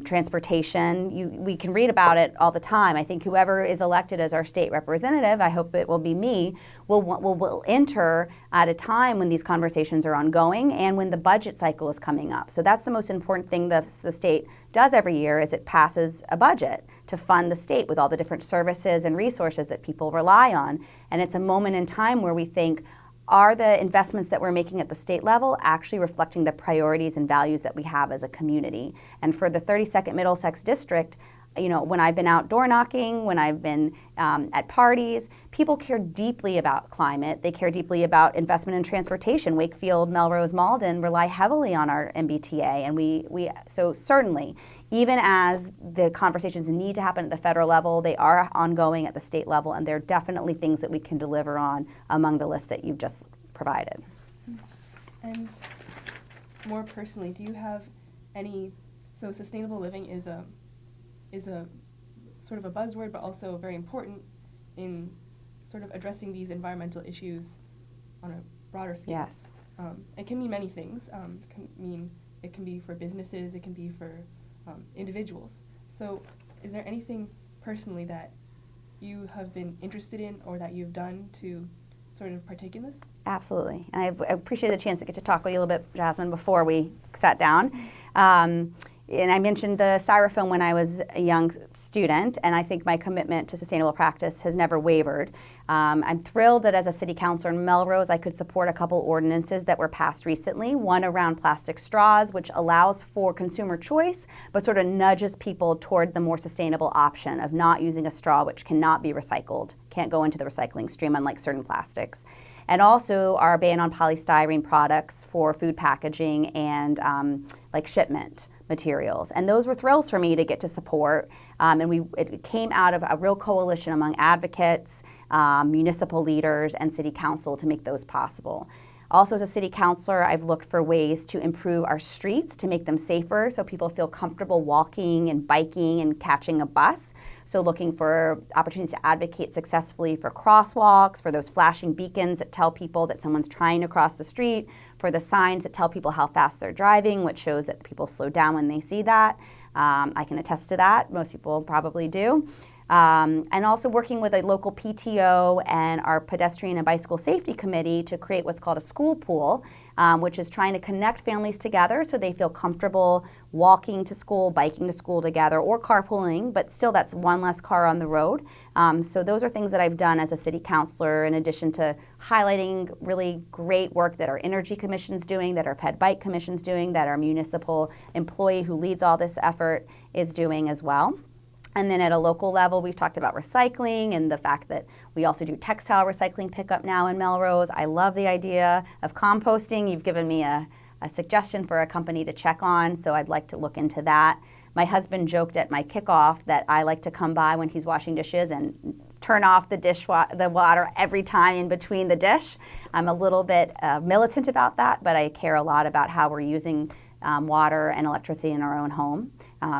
transportation. We can read about it all the time. I think whoever is elected as our state representative, I hope it will be me, will enter at a time when these conversations are ongoing and when the budget cycle is coming up. So that's the most important thing the state does every year is it passes a budget to fund the state with all the different services and resources that people rely on. And it's a moment in time where we think, are the investments that we're making at the state level actually reflecting the priorities and values that we have as a community? And for the 32nd Middlesex District, when I've been out door knocking, when I've been at parties, people care deeply about climate. They care deeply about investment in transportation. Wakefield, Melrose, Malden rely heavily on our MBTA, and so certainly, even as the conversations need to happen at the federal level, they are ongoing at the state level, and there are definitely things that we can deliver on among the list that you've just provided. And more personally, do you have so sustainable living is a sort of a buzzword, but also very important in sort of addressing these environmental issues on a broader scale. Yes. It can mean many things. It can be for businesses, it can be for individuals. So is there anything personally that you have been interested in or that you've done to sort of partake in this? Absolutely. And I appreciate the chance to get to talk with you a little bit, Jasmine, before we sat down. And I mentioned the styrofoam when I was a young student, and I think my commitment to sustainable practice has never wavered. I'm thrilled that as a city councilor in Melrose, I could support a couple ordinances that were passed recently, one around plastic straws, which allows for consumer choice, but sort of nudges people toward the more sustainable option of not using a straw which cannot be recycled, can't go into the recycling stream, unlike certain plastics. And also our ban on polystyrene products for food packaging and like shipment materials. And those were thrills for me to get to support. And it came out of a real coalition among advocates, municipal leaders, and city council to make those possible. Also, as a city councilor, I've looked for ways to improve our streets, to make them safer so people feel comfortable walking and biking and catching a bus. So looking for opportunities to advocate successfully for crosswalks, for those flashing beacons that tell people that someone's trying to cross the street, for the signs that tell people how fast they're driving, which shows that people slow down when they see that. I can attest to that. Most people probably do. And also working with a local PTO and our pedestrian and bicycle safety committee to create what's called a school pool, which is trying to connect families together so they feel comfortable walking to school, biking to school together, or carpooling, but still that's one less car on the road. So those are things that I've done as a city councilor, in addition to highlighting really great work that our Energy Commission's doing, that our Ped Bike Commission's doing, that our municipal employee who leads all this effort is doing as well. And then at a local level, we've talked about recycling and the fact that we also do textile recycling pickup now in Melrose. I love the idea of composting. You've given me a suggestion for a company to check on, so I'd like to look into that. My husband joked at my kickoff that I like to come by when he's washing dishes and turn off the water every time in between the dish. I'm a little bit militant about that, but I care a lot about how we're using water and electricity in our own home.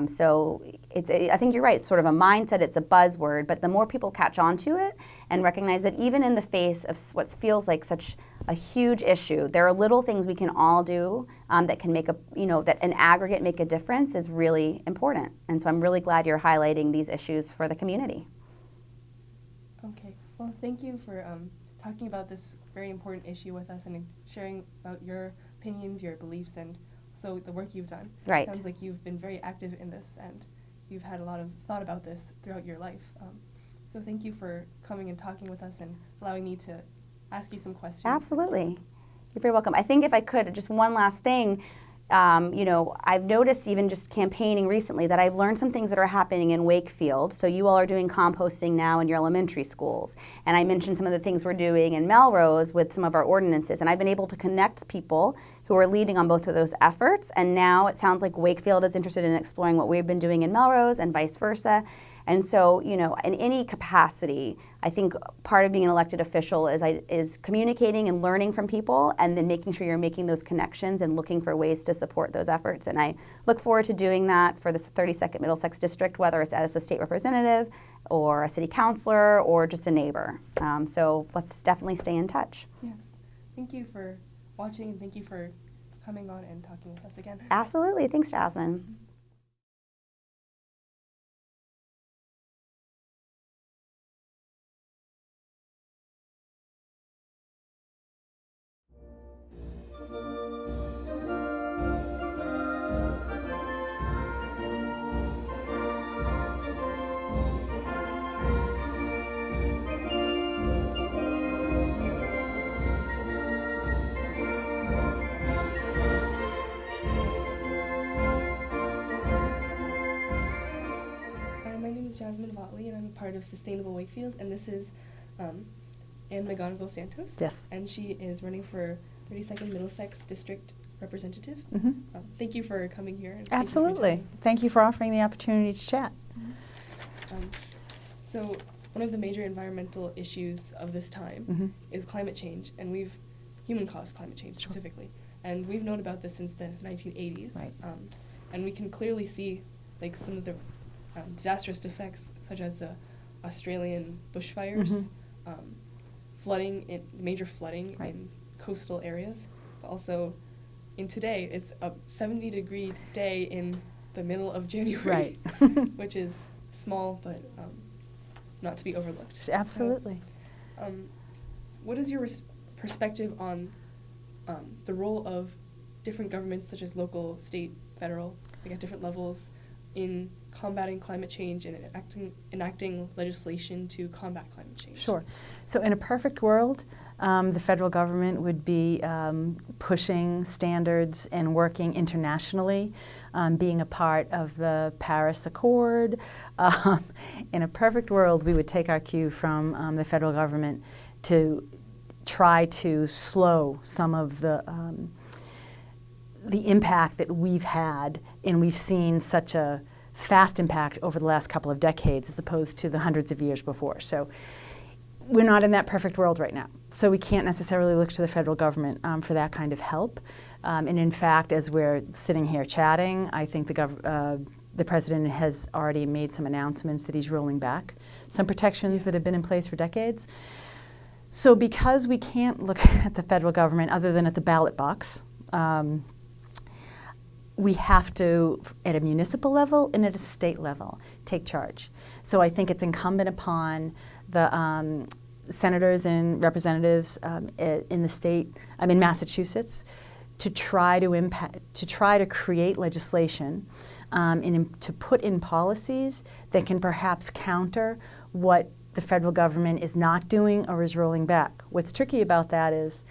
So I think you're right, it's sort of a mindset, it's a buzzword, but the more people catch on to it and recognize that even in the face of what feels like such a huge issue, there are little things we can all do that can make that an aggregate make a difference is really important. And so I'm really glad you're highlighting these issues for the community. Okay, well, thank you for talking about this very important issue with us and sharing about your opinions, your beliefs, and so the work you've done. Right. Sounds like you've been very active in this and you've had a lot of thought about this throughout your life. So thank you for coming and talking with us and allowing me to ask you some questions. Absolutely. You're very welcome. I think if I could, just one last thing, I've noticed even just campaigning recently that I've learned some things that are happening in Wakefield. So you all are doing composting now in your elementary schools. And I mentioned some of the things we're doing in Melrose with some of our ordinances. And I've been able to connect people who are leading on both of those efforts. And now it sounds like Wakefield is interested in exploring what we've been doing in Melrose and vice versa. And so, you know, in any capacity, I think part of being an elected official is communicating and learning from people, and then making sure you're making those connections and looking for ways to support those efforts. And I look forward to doing that for the 32nd Middlesex District, whether it's as a state representative or a city councilor or just a neighbor. So let's definitely stay in touch. Yes. Thank you for watching, and thank you for coming on and talking with us again. Absolutely. Thanks, Jasmine. My name is Jasmine, and I'm a part of Sustainable Wakefield, and this is McGonigle Santos. Yes. And she is running for 32nd Middlesex District Representative. Mm-hmm. Thank you for coming here. And Absolutely. Thank you for offering the opportunity to chat. So one of the major environmental issues of this time is climate change, and human-caused climate change specifically. And we've known about this since the 1980s. Right. And we can clearly see like some of the disastrous effects, such as the Australian bushfires, major flooding Right. in coastal areas. But also, in today, it's a 70-degree day in the middle of January, Right. which is small but not to be overlooked. Absolutely. So, what is your perspective on the role of different governments, such as local, state, federal, like at different levels, in combating climate change and enacting legislation to combat climate change? Sure. So in a perfect world, the federal government would be pushing standards and working internationally, being a part of the Paris Accord. In a perfect world, we would take our cue from the federal government to try to slow some of the impact that we've had, and we've seen such a fast impact over the last couple of decades as opposed to the hundreds of years before. So we're not in that perfect world right now. So we can't necessarily look to the federal government for that kind of help. And in fact, as we're sitting here chatting, I think the president has already made some announcements that he's rolling back some protections that have been in place for decades. So because we can't look at the federal government other than at the ballot box, we have to, at a municipal level and at a state level, take charge. So I think it's incumbent upon the senators and representatives in the state, in Massachusetts, to try to create legislation and to put in policies that can perhaps counter what the federal government is not doing or is rolling back. What's tricky about that is,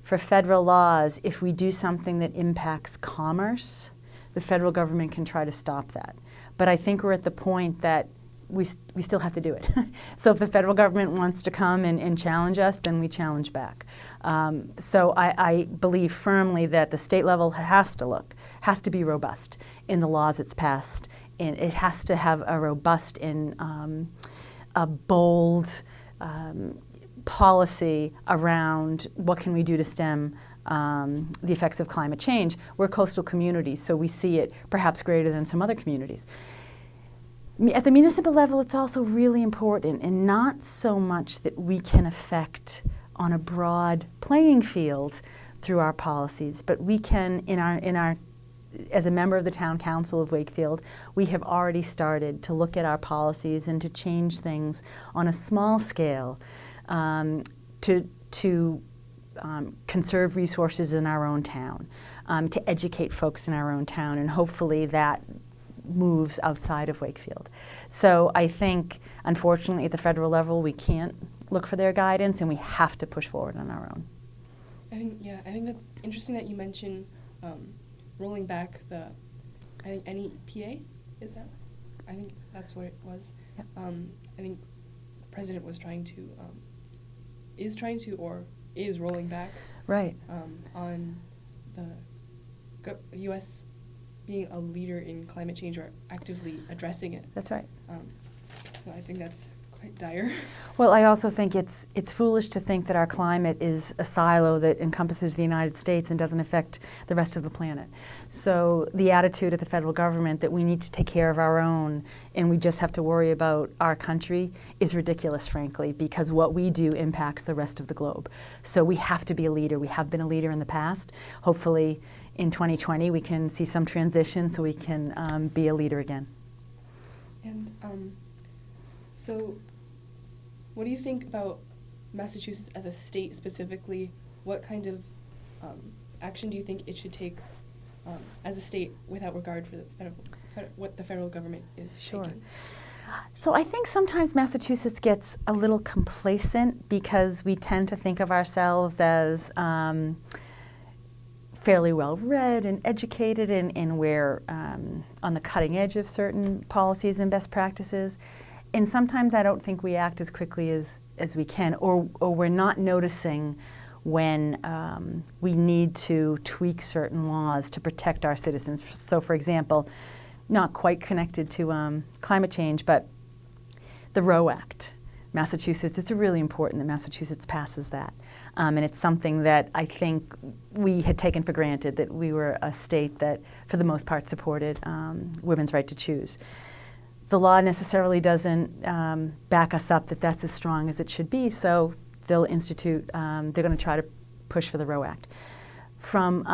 for federal laws, if we do something that impacts commerce, the federal government can try to stop that. But I think we're at the point that we still have to do it. So if the federal government wants to come and challenge us, then we challenge back. So I believe firmly that the state level has to be robust in the laws it's passed, and it has to have a robust and a bold policy around what can we do to stem the effects of climate change. We're coastal communities, so we see it perhaps greater than some other communities. At the municipal level, it's also really important, and not so much that we can affect on a broad playing field through our policies, but we can, as a member of the Town Council of Wakefield, we have already started to look at our policies and to change things on a small scale to conserve resources in our own town, to educate folks in our own town, and hopefully that moves outside of Wakefield. So I think, unfortunately, at the federal level, we can't look for their guidance, and we have to push forward on our own. I think that's interesting that you mention rolling back the, NEPA, is that? I think that's what it was. Yep. I think the president was is rolling back. Right. On the U.S. being a leader in climate change or actively addressing it. That's right. So I think that's quite dire. Well, I also think it's foolish to think that our climate is a silo that encompasses the United States and doesn't affect the rest of the planet. So the attitude of the federal government that we need to take care of our own and we just have to worry about our country is ridiculous, frankly, because what we do impacts the rest of the globe. So we have to be a leader. We have been a leader in the past. Hopefully in 2020 we can see some transition so we can be a leader again. And so what do you think about Massachusetts as a state specifically? What kind of action do you think it should take as a state without regard for the what the federal government is taking? So I think sometimes Massachusetts gets a little complacent because we tend to think of ourselves as fairly well read and educated, and we're on the cutting edge of certain policies and best practices. And sometimes I don't think we act as quickly as we can, or we're not noticing when we need to tweak certain laws to protect our citizens. So for example, not quite connected to climate change, but the Roe Act. Massachusetts, it's really important that Massachusetts passes that. And it's something that I think we had taken for granted, that we were a state that, for the most part, supported women's right to choose. The law necessarily doesn't back us up that that's as strong as it should be, so they'll institute, they're going to try to push for the Roe Act. From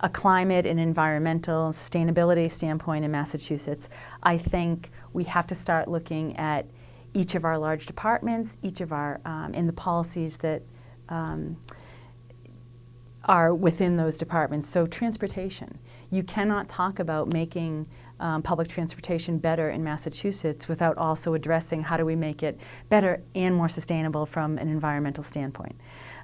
a climate and environmental sustainability standpoint in Massachusetts, I think we have to start looking at each of our large departments, each of our, and the policies that are within those departments. So transportation. You cannot talk about making public transportation better in Massachusetts without also addressing how do we make it better and more sustainable from an environmental standpoint.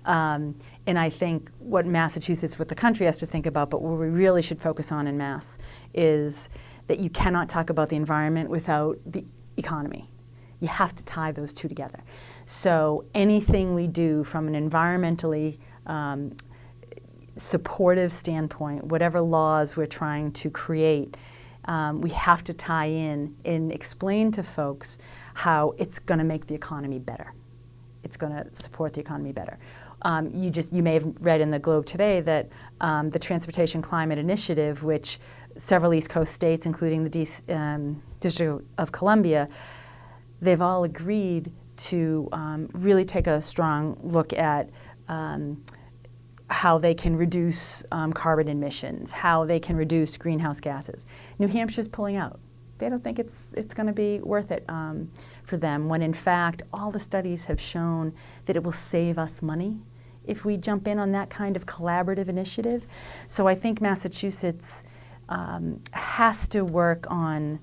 And I think what Massachusetts, what the country has to think about, but what we really should focus on in Mass, is that you cannot talk about the environment without the economy. You have to tie those two together. So anything we do from an environmentally supportive standpoint, whatever laws we're trying to create, we have to tie in and explain to folks how it's going to make the economy better. It's going to support the economy better. You may have read in the Globe today that the Transportation Climate Initiative, which several East Coast states, including the District of Columbia, they've all agreed to really take a strong look at how they can reduce carbon emissions, how they can reduce greenhouse gases. New Hampshire's pulling out. They don't think it's going to be worth it for them, when in fact all the studies have shown that it will save us money if we jump in on that kind of collaborative initiative. So I think Massachusetts has to work on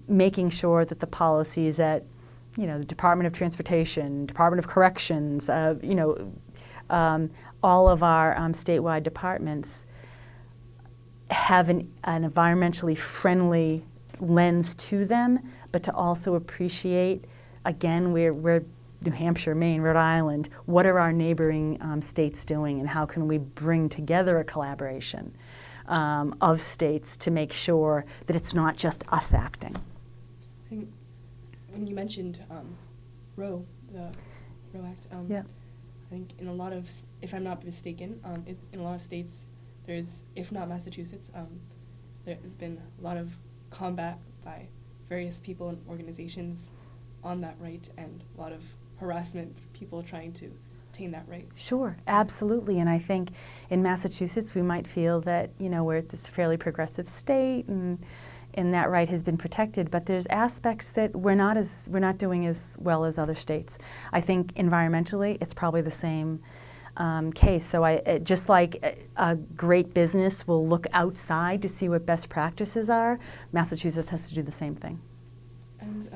making sure that the policies at, the Department of Transportation, Department of Corrections, all of our statewide departments have an environmentally friendly lens to them, but to also appreciate, again, we're New Hampshire, Maine, Rhode Island, what are our neighboring states doing, and how can we bring together a collaboration of states to make sure that it's not just us acting. I think when you mentioned Roe, the Roe Act, yeah. I think in a lot of, if I'm not mistaken, in a lot of states, there's, if not Massachusetts, there's been a lot of combat by various people and organizations on that right, and a lot of harassment, people trying to obtain that right. Sure, absolutely. And I think in Massachusetts we might feel that, where it's a fairly progressive state and that right has been protected, but there's aspects that we're not doing as well as other states. I think environmentally it's probably the same case. So just like a great business will look outside to see what best practices are, Massachusetts has to do the same thing. And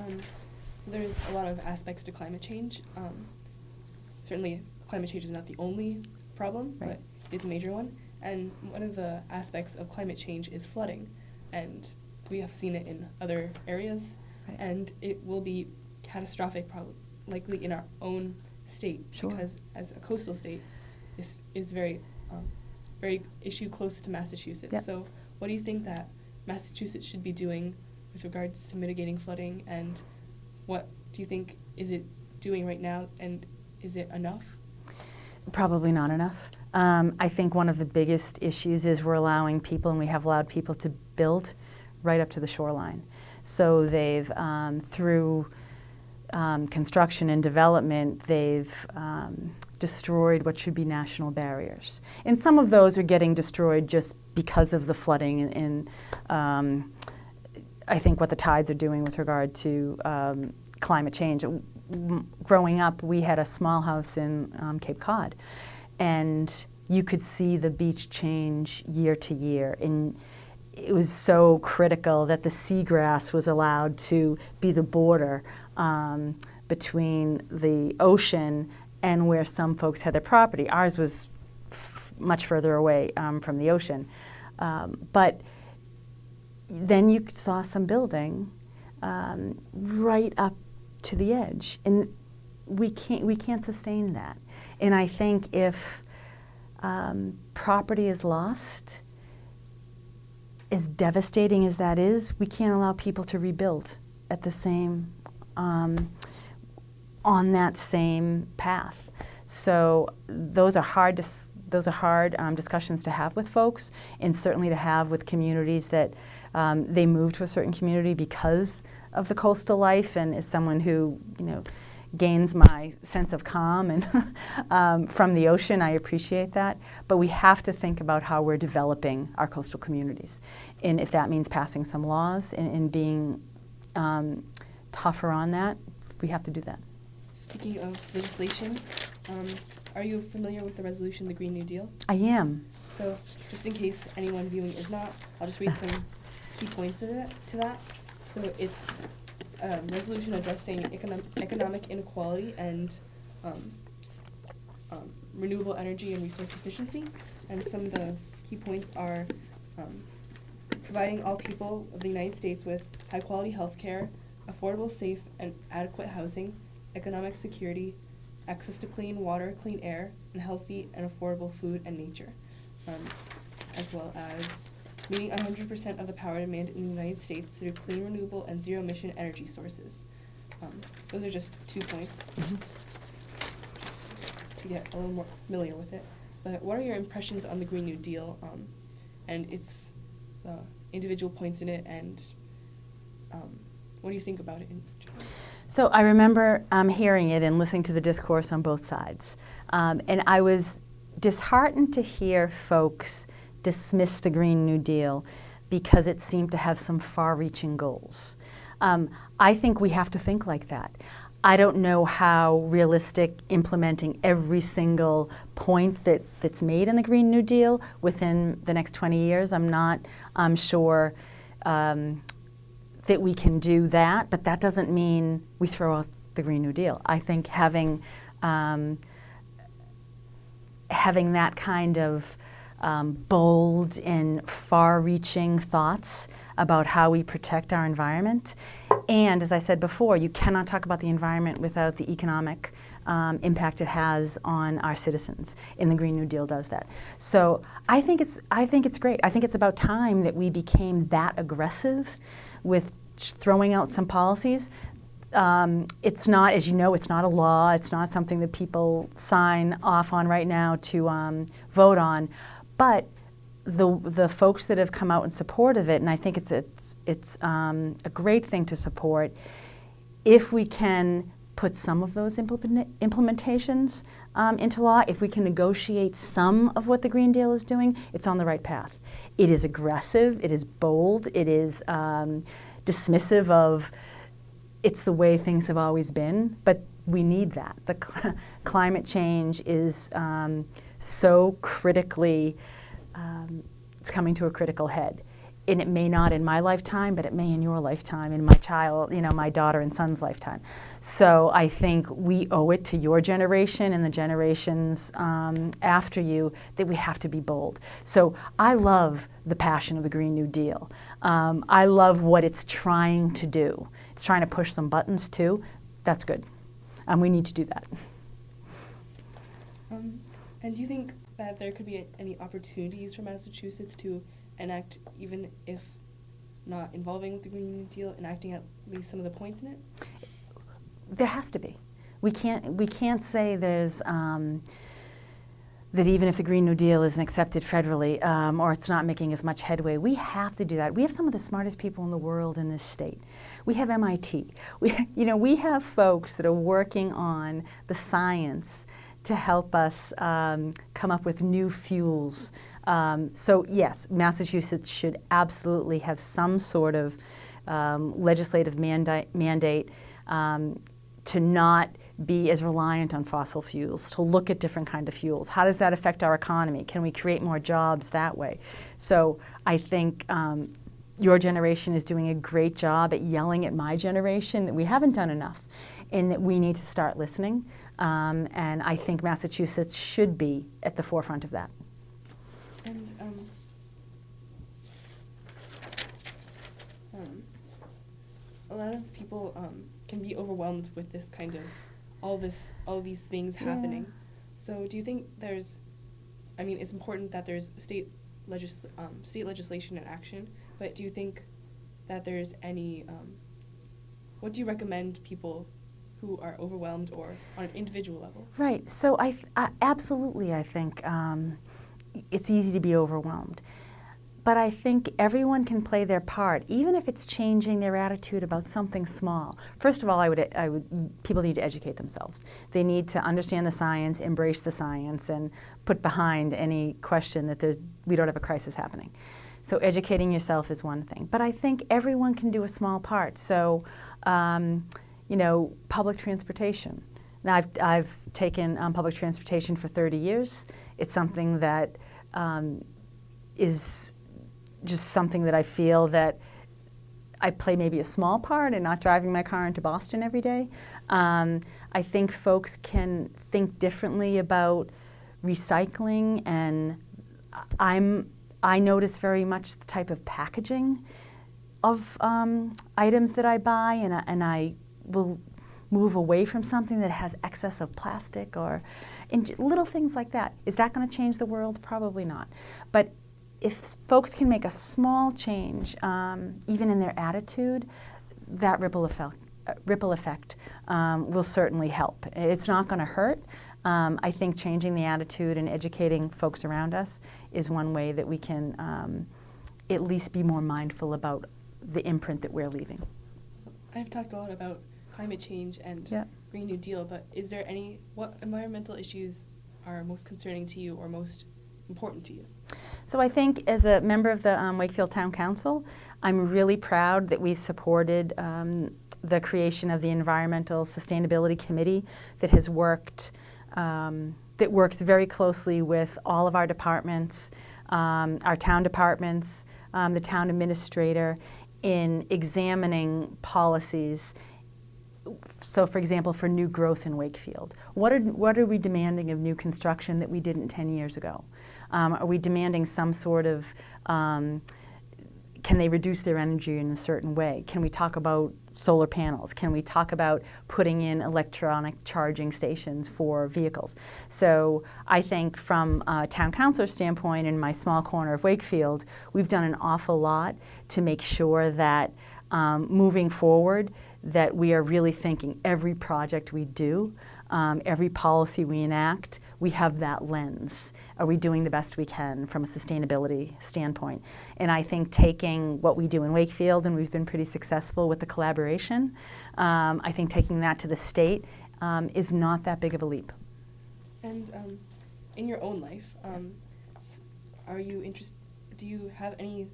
so there's a lot of aspects to climate change. Certainly climate change is not the only problem, right, but it's a major one. And one of the aspects of climate change is flooding. And we have seen it in other areas, right, and it will be catastrophic, likely in our own state, sure, because as a coastal state, this is very issue close to Massachusetts. Yep. So what do you think that Massachusetts should be doing with regards to mitigating flooding, and what do you think is it doing right now, and is it enough? Probably not enough. I think one of the biggest issues is we're allowing people, and we have allowed people to build right up to the shoreline. So they've, through construction and development, they've destroyed what should be national barriers. And some of those are getting destroyed just because of the flooding and I think what the tides are doing with regard to climate change. Growing up, we had a small house in Cape Cod, and you could see the beach change year to year. And it was so critical that the seagrass was allowed to be the border between the ocean and where some folks had their property. Ours was much further away from the ocean. But then you saw some building right up to the edge, and we can't sustain that. And I think if property is lost, as devastating as that is, we can't allow people to rebuild at the same on that same path. So those are hard discussions to have with folks, and certainly to have with communities that they move to a certain community because of the coastal life. And as someone who, gains my sense of calm and from the ocean, I appreciate that. But we have to think about how we're developing our coastal communities, and if that means passing some laws and being tougher on that, we have to do that. Speaking of legislation, are you familiar with the resolution, the Green New Deal? I am. So, just in case anyone viewing is not, I'll just read some key points to that. So it's a resolution addressing economic inequality and renewable energy and resource efficiency. And some of the key points are providing all people of the United States with high-quality health care, affordable, safe, and adequate housing, economic security, access to clean water, clean air, and healthy and affordable food and nature, as well as meeting 100% of the power demand in the United States through clean, renewable, and zero-emission energy sources. Those are just 2 points, just to get a little more familiar with it. But what are your impressions on the Green New Deal and its individual points in it, and what do you think about it in general? So I remember hearing it and listening to the discourse on both sides. And I was disheartened to hear folks dismiss the Green New Deal because it seemed to have some far-reaching goals. I think we have to think like that. I don't know how realistic implementing every single point that's made in the Green New Deal within the next 20 years. I'm not sure that we can do that, but that doesn't mean we throw out the Green New Deal. I think having that kind of bold and far-reaching thoughts about how we protect our environment. And as I said before, you cannot talk about the environment without the economic impact it has on our citizens, and the Green New Deal does that. So I think it's great. I think it's about time that we became that aggressive with throwing out some policies. It's not, as you know, it's not a law. It's not something that people sign off on right now to vote on. But the folks that have come out in support of it, and I think it's a great thing to support, if we can put some of those implementations into law, if we can negotiate some of what the Green Deal is doing, it's on the right path. It is aggressive, it is bold, it is dismissive of it's the way things have always been, but we need that. The climate change is so critically, it's coming to a critical head. And it may not in my lifetime, but it may in your lifetime, in my child, my daughter and son's lifetime. So I think we owe it to your generation and the generations after you that we have to be bold. So I love the passion of the Green New Deal. I love what it's trying to do. It's trying to push some buttons too. That's good. We need to do that. And do you think that there could be any opportunities for Massachusetts to enact, even if not involving with the Green New Deal, enacting at least some of the points in it? there has to be. We can't say there's that even if the Green New Deal isn't accepted federally or it's not making as much headway, we have to do that. We have some of the smartest people in the world in this state. We have MIT. We have folks that are working on the science to help us come up with new fuels. So yes, Massachusetts should absolutely have some sort of legislative mandate to not be as reliant on fossil fuels, to look at different kind of fuels. How does that affect our economy? Can we create more jobs that way? So I think your generation is doing a great job at yelling at my generation that we haven't done enough and that we need to start listening. And I think Massachusetts should be at the forefront of that. And a lot of people can be overwhelmed with this kind of all these things happening. So do you think it's important that there's state legislation and action, but do you think that there's any, what do you recommend people who are overwhelmed or on an individual level? Right, so I absolutely, I think it's easy to be overwhelmed. But I think everyone can play their part, even if it's changing their attitude about something small. First of all, people need to educate themselves. They need to understand the science, embrace the science, and put behind any question that we don't have a crisis happening. So educating yourself is one thing. But I think everyone can do a small part. So, public transportation. Now, I've taken public transportation for 30 years. It's something that is just something that I feel that I play maybe a small part in not driving my car into Boston every day. I think folks can think differently about recycling, and I notice very much the type of packaging of items that I buy, and I will move away from something that has excess of plastic or little things like that. Is that going to change the world? Probably not. But if folks can make a small change, even in their attitude, that ripple effect will certainly help. It's not going to hurt. I think changing the attitude and educating folks around us is one way that we can at least be more mindful about the imprint that we're leaving. I've talked a lot about climate change and Green New Deal, but what environmental issues are most concerning to you or most important to you? So I think as a member of the Wakefield Town Council, I'm really proud that we supported the creation of the Environmental Sustainability Committee that has worked, that works very closely with all of our departments, our town departments, the town administrator, in examining policies. So, for example, for new growth in Wakefield, what are we demanding of new construction that we didn't 10 years ago? Are we demanding some sort of, can they reduce their energy in a certain way? Can we talk about solar panels? Can we talk about putting in electronic charging stations for vehicles? So I think from a town councilor standpoint, in my small corner of Wakefield, we've done an awful lot to make sure that moving forward, that we are really thinking every project we do, every policy we enact, we have that lens. Are we doing the best we can from a sustainability standpoint? And I think taking what we do in Wakefield, and we've been pretty successful with the collaboration, I think taking that to the state is not that big of a leap. And in your own life, are you do you have any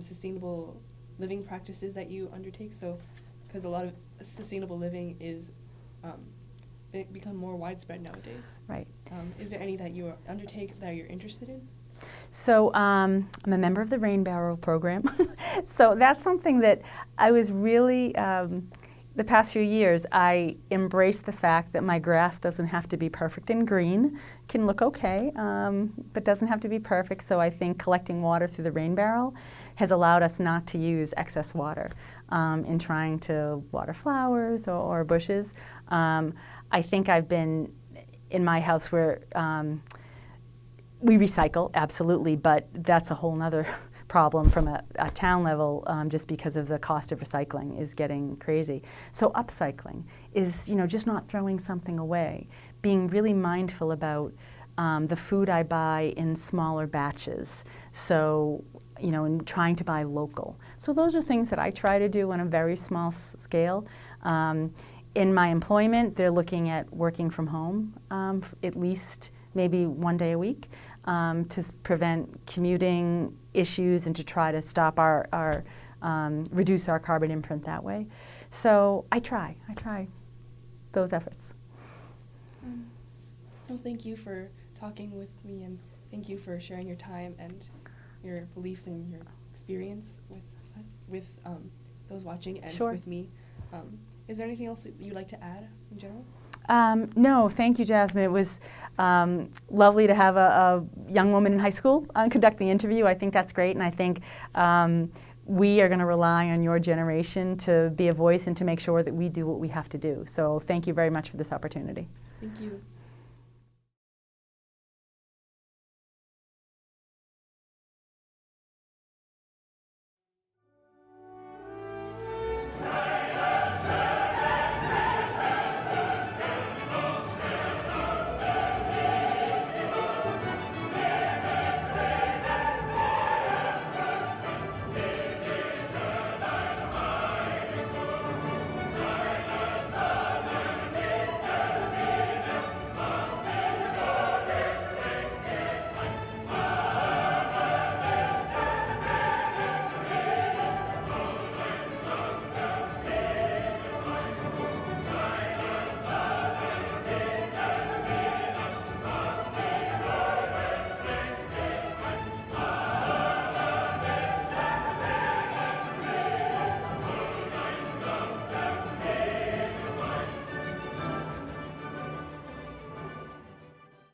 sustainable living practices that you undertake? So, because a lot of sustainable living is become more widespread nowadays. Right. Is there any that you undertake that you're interested in? So I'm a member of the Rain Barrel program. So that's something that I was really, the past few years, I embraced the fact that my grass doesn't have to be perfect and green. Can look okay, but doesn't have to be perfect. So I think collecting water through the Rain Barrel has allowed us not to use excess water in trying to water flowers or bushes. I think I've been in my house where we recycle, absolutely, but that's a whole nother problem from a town level, just because of the cost of recycling is getting crazy. So upcycling is, just not throwing something away, being really mindful about the food I buy in smaller batches. So, and trying to buy local. So those are things that I try to do on a very small scale. In my employment, they're looking at working from home at least maybe 1 day a week to prevent commuting issues and to try to stop our reduce our carbon imprint that way. So I try those efforts. Well, thank you for talking with me, and thank you for sharing your time and your beliefs and your experience with those watching and Sure. with me. Is there anything else that you'd like to add in general? No, thank you, Jasmine. It was lovely to have a young woman in high school conduct the interview. I think that's great, and I think we are going to rely on your generation to be a voice and to make sure that we do what we have to do. So thank you very much for this opportunity. Thank you.